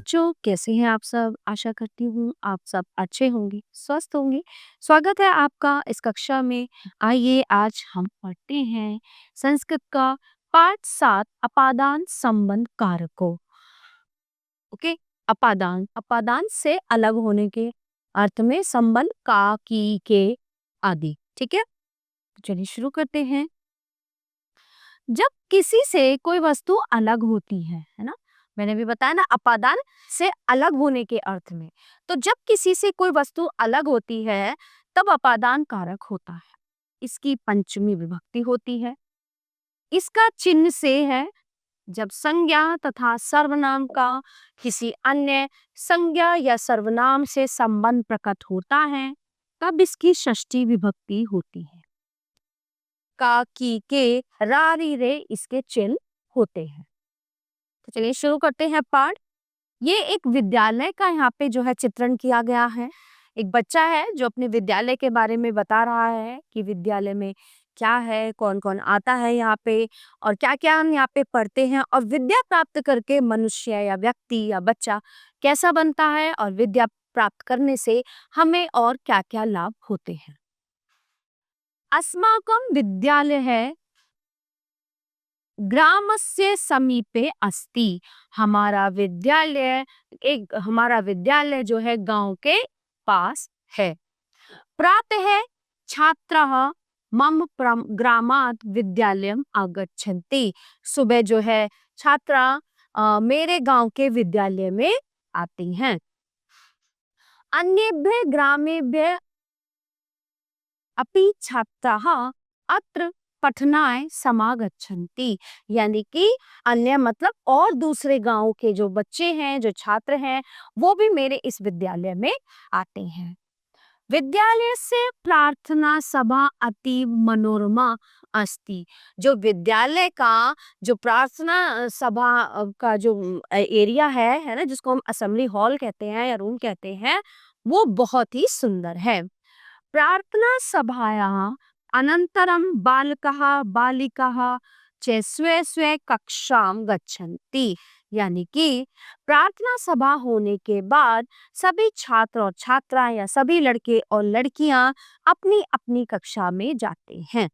बच्चों, कैसे हैं आप सब? आशा करती हूँ आप सब अच्छे होंगे, स्वस्थ होंगे। स्वागत है आपका इस कक्षा में। आइए आज हम पढ़ते हैं संस्कृत का पाठ 7 अपादान संबंध कारकों। ओके, अपादान अपादान से अलग होने के अर्थ में संबंध का, की, के आदि। ठीक है, तो चलिए शुरू करते हैं। जब किसी से कोई वस्तु अलग होती है ना, मैंने भी बताया ना अपादान से अलग होने के अर्थ में। तो जब किसी से कोई वस्तु अलग होती है तब अपादान कारक होता है। इसकी पंचमी विभक्ति होती है। इसका चिन्ह से है जब संज्ञा तथा सर्वनाम का किसी अन्य संज्ञा या सर्वनाम से संबंध प्रकट होता है तब इसकी षष्ठी विभक्ति होती है। का, की, के, रा, री, रे इसके चिन्ह होते हैं। तो चलिए शुरू करते हैं पाठ। ये एक विद्यालय का यहाँ पे जो है चित्रण किया गया है। एक बच्चा है जो अपने विद्यालय के बारे में बता रहा है कि विद्यालय में क्या है, कौन कौन आता है यहाँ पे और क्या क्या हम यहाँ पे पढ़ते हैं, और विद्या प्राप्त करके मनुष्य या व्यक्ति या बच्चा कैसा बनता है और विद्या प्राप्त करने से हमें और क्या क्या लाभ होते हैं। अस्माकं विद्यालयः ग्रामस्य समीपे अस्ति। हमारा विद्यालय जो है गांव के पास है। प्रातः छात्राः मम ग्रामात् विद्यालयम् आगच्छन्ति। सुबह जो है छात्रा मेरे गांव के विद्यालय में आती हैं। अन्येभ्यः ग्रामेभ्यः अपि छात्राः अत्र पठनाय समागच्छन्ति। यानी कि अन्य मतलब और दूसरे गांव के जो बच्चे हैं, जो छात्र हैं, वो भी मेरे इस विद्यालय में आते हैं। विद्यालय से प्रार्थना सभा अतीव मनोरमा अस्ति। जो विद्यालय का जो प्रार्थना सभा का जो एरिया है ना, जिसको हम असेंबली हॉल कहते हैं या रूम कहते हैं, वो बहुत ही सुंदर है। प्रार्थना सभायाः अनन्तरं बालकः बालिकाः च स्वे स्वे कक्षां गच्छन्ति। यानी कि प्रार्थना सभा होने के बाद सभी छात्र और छात्राएं या सभी लड़के और लड़कियां अपनी अपनी कक्षा में जाते हैं।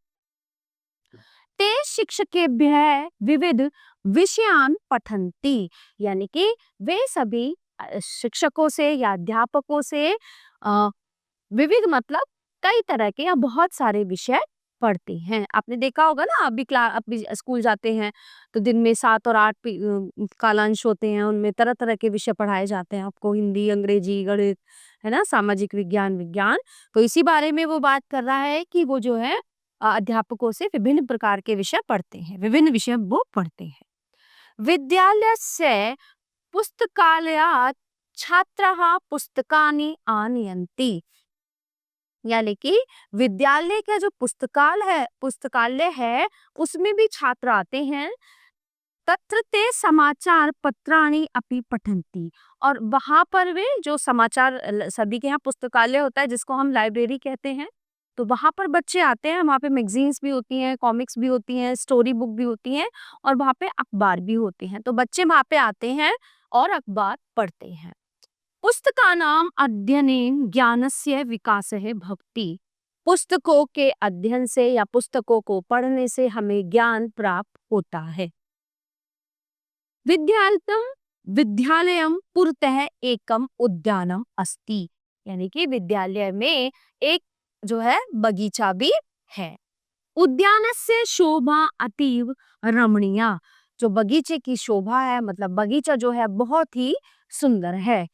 ते शिक्षकेभ्यः विविध विषयान् पठन्ति। यानी कि वे सभी शिक्षकों से या अध्यापकों से विविध मतलब कई तरह के या बहुत सारे विषय पढ़ते हैं। आपने देखा होगा ना, अभी स्कूल जाते हैं तो दिन में 7 और 8 कालांश होते हैं, उनमें तरह तरह के विषय पढ़ाए जाते हैं आपको, हिंदी, अंग्रेजी, गणित, है ना, सामाजिक विज्ञान। तो इसी बारे में वो बात कर रहा है कि वो जो है अध्यापकों से विभिन्न प्रकार के विषय पढ़ते हैं, विभिन्न विषय वो पढ़ते हैं। विद्यालय से पुस्तकालयात् छात्राः पुस्तकानि आनयन्ति। यानी कि विद्यालय का जो पुस्तकालय है उसमें भी छात्र आते हैं। तत्र ते समाचार पत्राणि अपि पठन्ति। और वहां पर वे जो समाचार, सभी के यहाँ पुस्तकालय होता है जिसको हम लाइब्रेरी कहते हैं, तो वहां पर बच्चे आते हैं। वहां पे मैगजीन्स भी होती हैं, कॉमिक्स भी होती हैं, स्टोरी बुक भी होती हैं, और वहां पे अखबार भी होते हैं। तो बच्चे वहां पे आते हैं और अखबार पढ़ते हैं। पुस्तकानाम अध्ययनेन ज्ञानस्य विकासः भवति। पुस्तकों के अध्ययन से या पुस्तकों को पढ़ने से हमें ज्ञान प्राप्त होता है। विद्यालयं पुरतः एकम उद्यानम अस्ति। यानी कि विद्यालय में एक जो है बगीचा भी है। उद्यानस्य शोभा अतीव रमणीया। जो बगीचे की शोभा है, मतलब बगीचा जो है बहुत ही सुंदर है।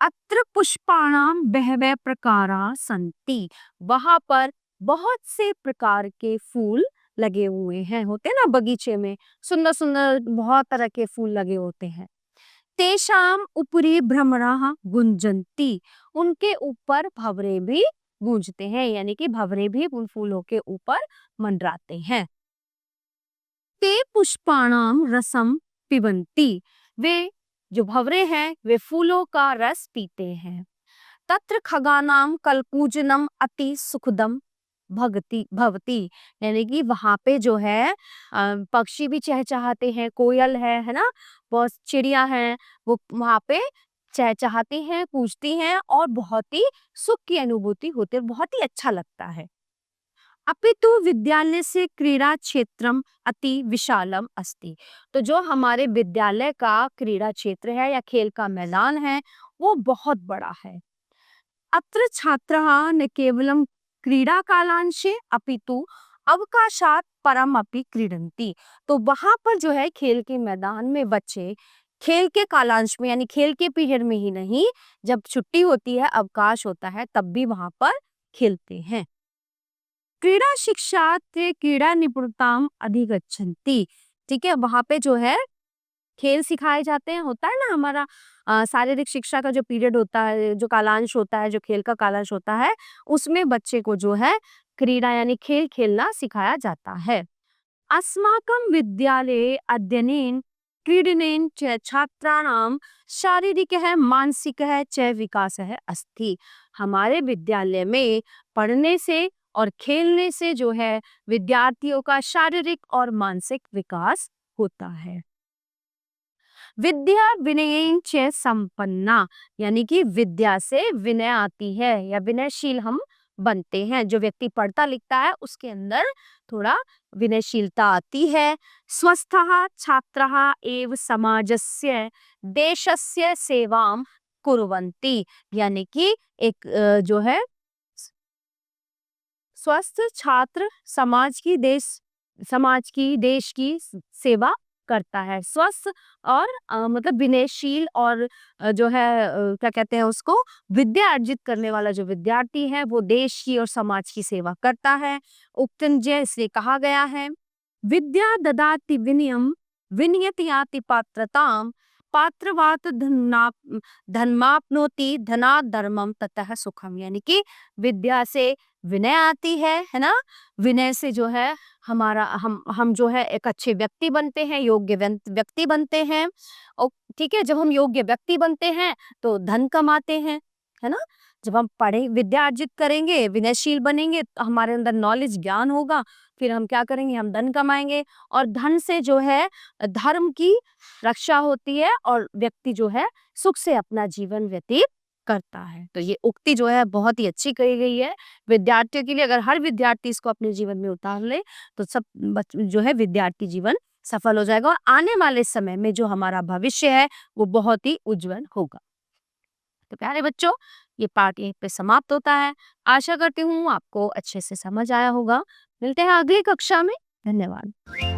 अत्र पुष्पाणाम बहवे प्रकारा संति। वहां पर बहुत से प्रकार के फूल लगे हुए हैं, होते ना बगीचे में, सुंदर सुंदर बहुत तरह के फूल लगे होते हैं। तेषाम उपरि भ्रमराः गुंजन्ति। उनके ऊपर भंवरे भी गूंजते हैं, यानी कि भंवरे भी उन फूलों के ऊपर मंडराते हैं। ते पुष्पाणाम रसम पिबन्ति। वे जो भंवरे हैं वे फूलों का रस पीते हैं। तत्र खगानाम कलपूजनम अति सुखदम भगति भवति, यानी कि वहाँ पे जो है पक्षी भी चहचहाते हैं, कोयल है ना? बहुत चिड़िया हैं, वो वहाँ पे चहचहाती हैं, कूजती हैं और बहुत ही सुख की अनुभूति होती है, बहुत ही अच्छा लगता है। अपितु विद्यालय से क्रीड़ा क्षेत्रम अति विशालम अस्ति। तो जो हमारे विद्यालय का क्रीड़ा क्षेत्र है या खेल का मैदान है, वो बहुत बड़ा है। अत्र छात्राः न केवलं क्रीडाकालांशे अपितु अवकाशात् परम अपि क्रीडन्ति। तो वहां पर जो है खेल के मैदान में बच्चे खेल के कालांश में यानी खेल के पीरियड में ही नहीं, जब छुट्टी होती है, अवकाश होता है, तब भी वहां पर खेलते हैं। क्रीड़ा शिक्षा ते क्रीड़ा निपुणताम अधिगच्छन्ति। ठीक है, वहां पे जो है खेल सिखाए जाते हैं, होता है ना हमारा शारीरिक शिक्षा का जो पीरियड होता है, जो कालांश होता है, जो खेल का कालांश होता है, उसमें बच्चे को जो है क्रीड़ा यानी खेल खेलना सिखाया जाता है। अस्माकं विद्यालये अध्ययनेन क्रीडनेन च छात्राणां शारीरिकः मानसिकः च विकासः अस्ति। हमारे विद्यालय में पढ़ने से और खेलने से जो है विद्यार्थियों का शारीरिक और मानसिक विकास होता है। विद्या विनयेन च संपन्ना, यानी कि विद्या से विनय आती है या विनयशील हम बनते हैं। जो व्यक्ति पढ़ता लिखता है उसके अंदर थोड़ा विनयशीलता आती है। स्वस्थः छात्रः एव समाजस्य देशस्य सेवां कुर्वन्ति, यानी कि एक जो है स्वस्थ छात्र समाज की देश की सेवा करता है। स्वस्थ और मतलब विनयशील और जो है क्या कहते हैं उसको, विद्या अर्जित करने वाला जो विद्यार्थी है वो देश की और समाज की सेवा करता है। उक्तंजय इसलिए कहा गया है। विद्या ददाति विनयम विनयति याति पात्रताम पात्रवात धर्माप्नोति धनात् धर्मम ततः सुखम, यानी कि विद्या से विनय आती है ना? विनय से जो है हमारा हम जो है एक अच्छे व्यक्ति बनते हैं, योग्य व्यक्ति बनते हैं। और ठीक है, जब हम योग्य व्यक्ति बनते हैं तो धन कमाते हैं, है ना? जब हम पढ़े विद्या अर्जित करेंगे, विनयशील बनेंगे, तो हमारे अंदर नॉलेज ज्ञान होगा, फिर हम क्या करेंगे, हम धन कमाएंगे और धन से जो है धर्म की रक्षा होती है और व्यक्ति जो है सुख से अपना जीवन व्यतीत करता है। तो ये उक्ति जो है बहुत ही अच्छी कही गई है विद्यार्थियों के लिए। अगर हर विद्यार्थी इसको अपने जीवन में उतार ले तो सब जो है विद्यार्थी जीवन सफल हो जाएगा और आने वाले समय में जो हमारा भविष्य है वो बहुत ही उज्जवल होगा। तो प्यारे बच्चों, ये पार्ट यहीं पे समाप्त होता है। आशा करती हूँ आपको अच्छे से समझ आया होगा। मिलते हैं अगली कक्षा में। धन्यवाद।